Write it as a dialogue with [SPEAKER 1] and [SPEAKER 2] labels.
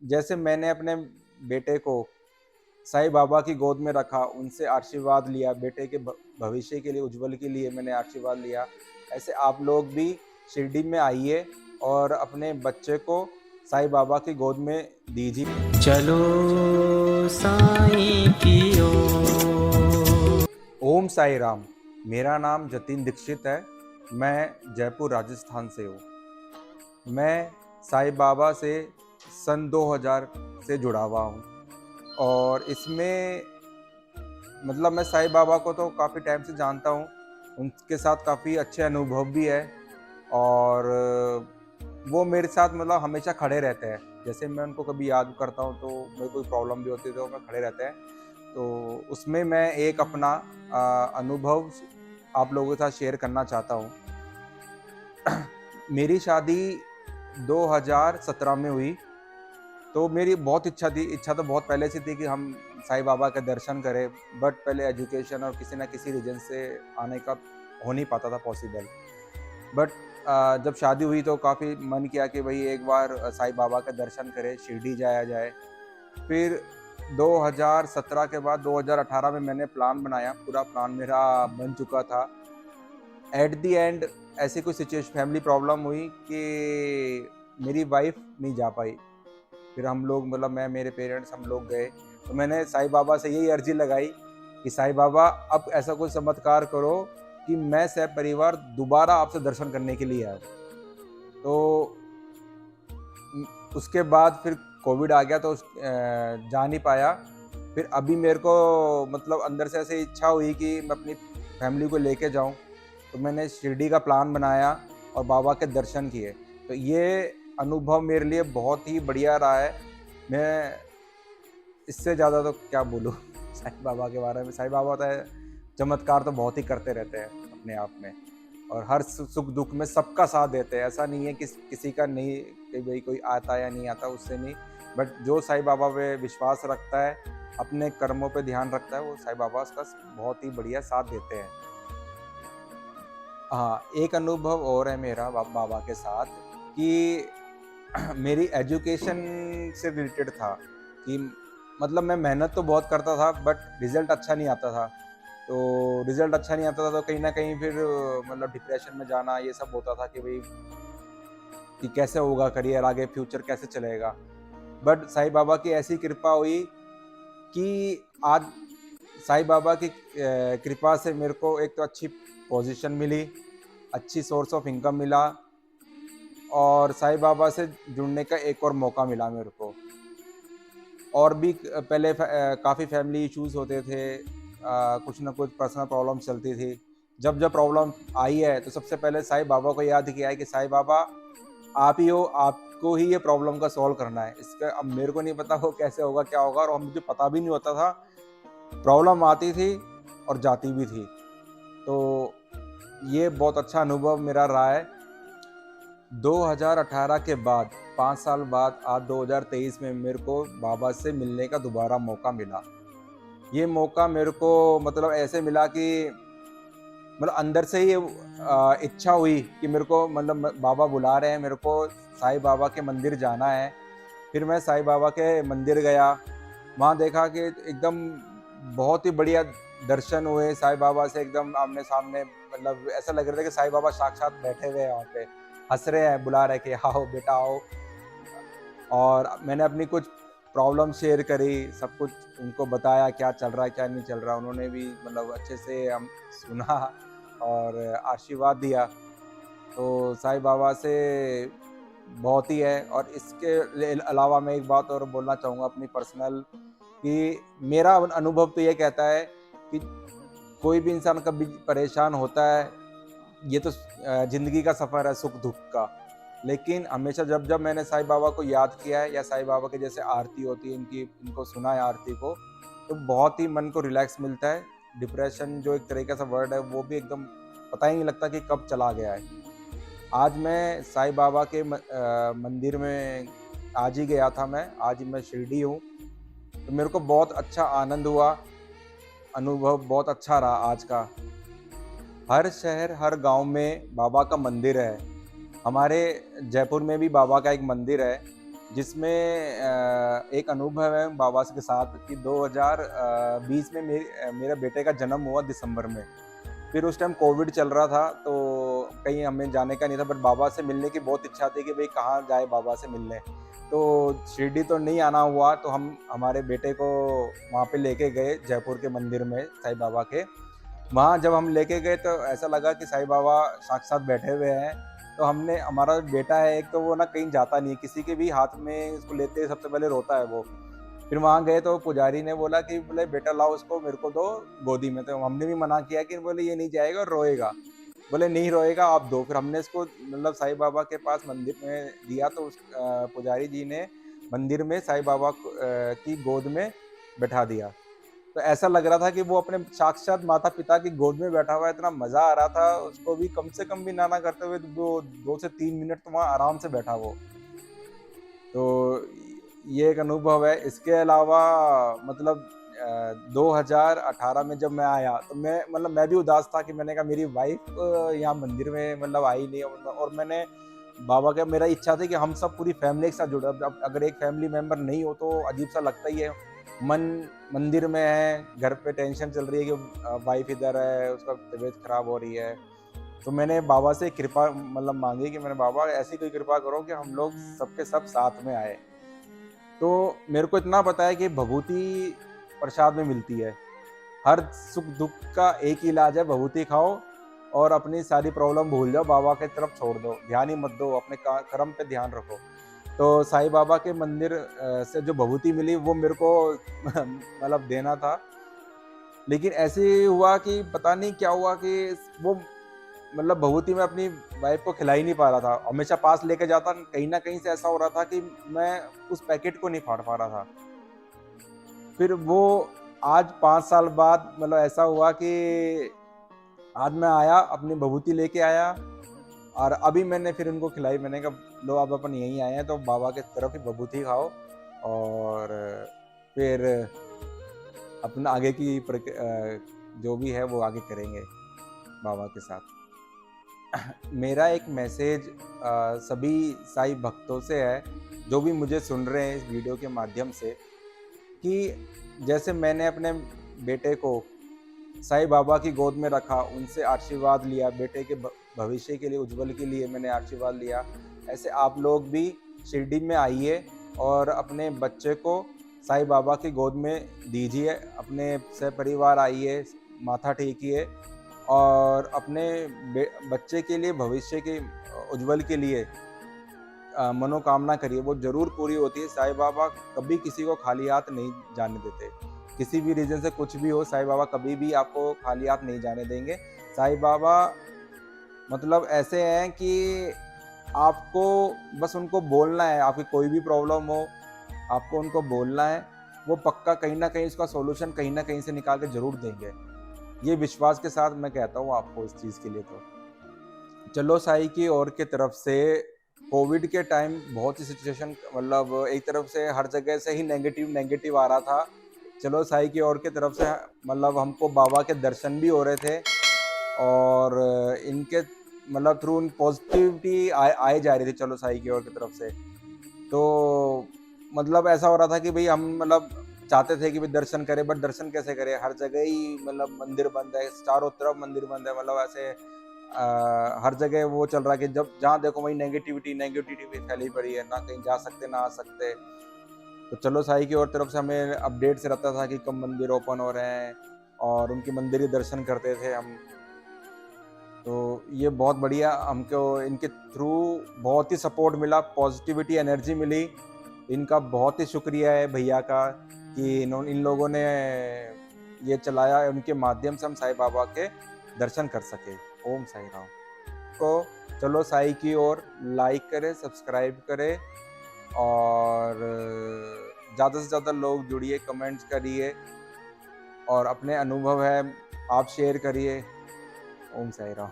[SPEAKER 1] जैसे मैंने अपने बेटे को साईं बाबा की गोद में रखा, उनसे आशीर्वाद लिया, बेटे के भविष्य के लिए, उज्ज्वल के लिए मैंने आशीर्वाद लिया। ऐसे आप लोग भी शिरडी में आइए और अपने बच्चे को साईं बाबा की गोद में दीजिए।
[SPEAKER 2] चलो साईं की ओर।
[SPEAKER 1] ओम साई राम। मेरा नाम जतिन दीक्षित है। मैं जयपुर राजस्थान से हूँ। मैं साईं बाबा से सन 2000 से जुड़ा हुआ हूँ और इसमें मतलब मैं साईं बाबा को तो काफ़ी टाइम से जानता हूँ। उनके साथ काफ़ी अच्छे अनुभव भी है और वो मेरे साथ मतलब हमेशा खड़े रहते हैं। जैसे मैं उनको कभी याद करता हूँ तो मेरे कोई प्रॉब्लम भी होती है तो मैं खड़े रहते हैं। तो उसमें मैं एक अपना अनुभव आप लोगों के साथ शेयर करना चाहता हूँ। मेरी शादी 2017 में हुई, तो मेरी बहुत इच्छा तो बहुत पहले से थी कि हम साईं बाबा के दर्शन करें, बट पहले एजुकेशन और किसी न किसी रीज़न से आने का हो नहीं पाता था पॉसिबल। बट जब शादी हुई तो काफ़ी मन किया कि भई एक बार साईं बाबा के दर्शन करें, शिरडी जाया जाए। फिर 2017 के बाद 2018 में मैंने प्लान बनाया, पूरा प्लान मेरा बन चुका था। एट द एंड ऐसी कोई फैमिली प्रॉब्लम हुई कि मेरी वाइफ़ नहीं जा पाई। फिर हम लोग मतलब मैं, मेरे पेरेंट्स हम लोग गए। तो मैंने साईं बाबा से यही अर्ज़ी लगाई कि साईं बाबा अब ऐसा कोई चमत्कार करो कि मैं सपरिवार दोबारा आपसे दर्शन करने के लिए आऊँ। तो उसके बाद फिर कोविड आ गया तो जा नहीं पाया। फिर अभी मेरे को मतलब अंदर से ऐसे इच्छा हुई कि मैं अपनी फैमिली को लेके जाऊँ। तो मैंने शिरडी का प्लान बनाया और बाबा के दर्शन किए। तो ये अनुभव मेरे लिए बहुत ही बढ़िया रहा है। मैं इससे ज़्यादा तो क्या बोलूँ साईं बाबा के बारे में। साईं बाबा तो है, चमत्कार तो बहुत ही करते रहते हैं अपने आप में और हर सुख-दुःख में सबका साथ देते हैं। ऐसा नहीं है कि किसी का नहीं कि भई कोई आता है या नहीं आता, उससे नहीं। बट जो साईं बाबा पे विश्वास रखता है, अपने कर्मों पे ध्यान रखता है, वो साईं बाबा उसका बहुत ही बढ़िया साथ देते हैं। हाँ, एक अनुभव और है मेरा बाबा के साथ कि मेरी एजुकेशन से रिलेटेड था कि मतलब मैं मेहनत तो बहुत करता था बट रिज़ल्ट अच्छा नहीं आता था। तो रिज़ल्ट अच्छा नहीं आता था तो कहीं न कहीं फिर मतलब डिप्रेशन में जाना ये सब होता था कि भई कि कैसे होगा करियर आगे, फ्यूचर कैसे चलेगा। बट साईं बाबा की ऐसी कृपा हुई कि आज साईं बाबा की कृपा से मेरे को एक तो अच्छी पोज़ीशन मिली, अच्छी सोर्स ऑफ इनकम मिला और साईं बाबा से जुड़ने का एक और मौका मिला मेरे को। और भी पहले काफ़ी फैमिली इश्यूज़ होते थे, कुछ न कुछ पर्सनल प्रॉब्लम चलती थी। जब प्रॉब्लम आई है तो सबसे पहले साईं बाबा को याद किया है कि साईं बाबा आप ही हो, आपको ही ये प्रॉब्लम का सॉल्व करना है। इसका अब मेरे को नहीं पता वो कैसे होगा, क्या होगा और मुझे पता भी नहीं होता था। प्रॉब्लम आती थी और जाती भी थी। तो ये बहुत अच्छा अनुभव मेरा रहा है। 2018 के बाद 5 साल बाद आज 2023 में मेरे को बाबा से मिलने का दोबारा मौका मिला। ये मौका मेरे को मतलब ऐसे मिला कि मतलब अंदर से ही इच्छा हुई कि मेरे को मतलब बाबा बुला रहे हैं, मेरे को साईं बाबा के मंदिर जाना है। फिर मैं साईं बाबा के मंदिर गया, वहाँ देखा कि एकदम बहुत ही बढ़िया दर्शन हुए साईं बाबा से एकदम आमने-सामने। मतलब ऐसा लग रहा था कि साईं बाबा साक्षात बैठे हुए हैं वहाँ पे, हँस रहे हैं, बुला रहे हैं कि आओ बेटा आओ। और मैंने अपनी कुछ प्रॉब्लम शेयर करी, सब कुछ उनको बताया क्या चल रहा है, क्या नहीं चल रहा। उन्होंने भी मतलब अच्छे से सुना और आशीर्वाद दिया। तो साईं बाबा से बहुत ही है और इसके अलावा मैं एक बात और बोलना चाहूँगा अपनी पर्सनल कि मेरा अनुभव तो ये कहता है कि कोई भी इंसान कभी परेशान होता है, ये तो ज़िंदगी का सफ़र है सुख-दुःख का। लेकिन हमेशा जब मैंने साईं बाबा को याद किया है या साईं बाबा के जैसे आरती होती है, इनको सुना है आरती को, तो बहुत ही मन को रिलैक्स मिलता है। डिप्रेशन जो एक तरीके से वर्ड है, वो भी एकदम पता ही नहीं लगता कि कब चला गया है। आज मैं साईं बाबा के मंदिर में आज ही गया था मैं, आज मैं शिरडी हूँ। तो मेरे को बहुत अच्छा आनंद हुआ, अनुभव बहुत अच्छा रहा आज का। हर शहर, हर गाँव में बाबा का मंदिर है। हमारे जयपुर में भी बाबा का एक मंदिर है। जिसमें एक अनुभव है बाबा के साथ कि 2020 में मेरे बेटे का जन्म हुआ दिसंबर में। फिर उस टाइम कोविड चल रहा था, तो कहीं हमें जाने का नहीं था, बट बाबा से मिलने की बहुत इच्छा थी कि भाई कहाँ जाए बाबा से मिलने। तो शिरडी तो नहीं आना हुआ, तो हम हमारे बेटे को वहाँ पे लेके गए जयपुर के मंदिर में साईं बाबा के। वहाँ जब हम लेके गए तो ऐसा लगा कि साईं बाबा साक्षात बैठे हुए हैं। तो हमने हमारा बेटा है एक, तो वो ना कहीं जाता नहीं है, किसी के भी हाथ में उसको लेते ही सबसे पहले रोता है वो। फिर वहाँ गए तो पुजारी ने बोला कि बोले बेटा लाओ उसको मेरे को दो गोदी में। तो हमने भी मना किया कि बोले ये नहीं जाएगा और रोएगा। बोले नहीं रोएगा आप दो। फिर हमने इसको मतलब साईं बाबा के पास मंदिर में दिया, तो उस पुजारी जी ने मंदिर में साईं बाबा की गोद में बैठा दिया। तो ऐसा लग रहा था कि वो अपने साक्षात माता-पिता की गोद में बैठा हुआ है, इतना मज़ा आ रहा था उसको भी, कम से कम भी ना करते हुए वो 2 से 3 मिनट तो वहाँ आराम से बैठा वो। तो ये एक अनुभव है। इसके अलावा मतलब 2018 में जब मैं आया तो मैं भी उदास था कि मैंने कहा मेरी वाइफ़ यहाँ मंदिर में मतलब आई नहीं है, और मैंने बाबा का मेरा इच्छा थी कि हम सब पूरी फैमिली एक साथ जुड़े। अब अगर एक फैमिली मेंबर नहीं हो तो अजीब-सा लगता ही है। मन मंदिर में है, घर पे टेंशन चल रही है कि वाइफ़ इधर है, उसका तबीयत खराब हो रही है। तो मैंने बाबा से कृपा मतलब माँगी कि मैंने बाबा ऐसी कोई कृपा करो कि हम लोग सबके सब साथ में आए। तो मेरे को इतना पता है कि भभूति प्रसाद में मिलती है। हर सुख-दुःख का एक ही इलाज है, भभूति खाओ और अपनी सारी प्रॉब्लम भूल जाओ, बाबा की तरफ छोड़ दो, ध्यान ही मत दो, अपने का कर्म पे ध्यान रखो। तो साईं बाबा के मंदिर से जो भभूति मिली वो मेरे को मतलब देना था। लेकिन ऐसे ही हुआ कि पता नहीं क्या हुआ कि वो मतलब भभूति मैं अपनी वाइफ़ को खिला ही नहीं पा रहा था। हमेशा पास लेके जाता, कहीं न कहीं से ऐसा हो रहा था कि मैं उस पैकेट को नहीं फाड़ पा रहा था। फिर वो आज 5 साल बाद मतलब ऐसा हुआ कि आज मैं आया, अपनी भभूति लेके आया और अभी मैंने फिर उनको खिलाई। मैंने कहा लो अब अपन यहीं आए हैं तो बाबा की तरफ ही भभूति खाओ और फिर अपना आगे की जो भी है वो आगे करेंगे बाबा के साथ। मेरा एक मैसेज सभी साईं भक्तों से है, जो भी मुझे सुन रहे हैं इस वीडियो के माध्यम से, कि जैसे मैंने अपने बेटे को साईं बाबा की गोद में रखा, उनसे आशीर्वाद लिया, बेटे के भविष्य के लिए, उज्ज्वल के लिए मैंने आशीर्वाद लिया। ऐसे आप लोग भी शिरडी में आइए और अपने बच्चे को साईं बाबा की गोद में दीजिए, अपने सपरिवार आइए, माथा टेकिए और अपने बच्चे के लिए, भविष्य के उज्ज्वल के लिए मनोकामना करिए, वो ज़रूर पूरी होती है। साईं बाबा कभी किसी को खाली हाथ नहीं जाने देते। किसी भी रीज़न से कुछ भी हो, साईं बाबा कभी भी आपको खाली हाथ नहीं जाने देंगे। साईं बाबा मतलब ऐसे हैं कि आपको बस उनको बोलना है, आपकी कोई भी प्रॉब्लम हो, आपको उनको बोलना है, वो पक्का कहीं न कहीं इसका सॉल्यूशन कहीं न कहीं से निकाल के ज़रूर देंगे। ये विश्वास के साथ मैं कहता हूँ आपको इस चीज़ के लिए तो। चलो साई की ओर के तरफ से कोविड के टाइम बहुत ही सिचुएशन मतलब एक तरफ से हर जगह से ही नेगेटिव आ रहा था। चलो साई की ओर की तरफ से मतलब हमको बाबा के दर्शन भी हो रहे थे और इनके मतलब थ्रू पॉजिटिविटी आए जा रही थी चलो साई की ओर की तरफ से। तो मतलब ऐसा हो रहा था कि भई हम मतलब चाहते थे कि भई दर्शन करें, बट दर्शन कैसे करें? हर जगह ही मतलब मंदिर बंद है, चारों तरफ मंदिर बंद है, मतलब ऐसे हर जगह वो चल रहा है कि जब जहाँ देखो वहीं नेगेटिविटी फैली पड़ी है, ना कहीं जा सकते, ना आ सकते। तो चलो साई की ओर तरफ से हमें अपडेट्स रहता था कि कब मंदिर ओपन हो रहे हैं और उनके मंदिर के दर्शन करते थे हम। तो ये बहुत बढ़िया हमको इनके थ्रू बहुत ही सपोर्ट मिला, पॉजिटिविटी एनर्जी मिली। इनका बहुत ही शुक्रिया है भैया का कि इन लोगों ने ये चलाया, उनके माध्यम से हम साईं बाबा के दर्शन कर सके। ओम साई राम। तो चलो साई की ओर लाइक करें, सब्सक्राइब करें और ज़्यादा से ज़्यादा लोग जुड़िए, कमेंट्स करिए और अपने अनुभव है आप शेयर करिए। ओम साई राम।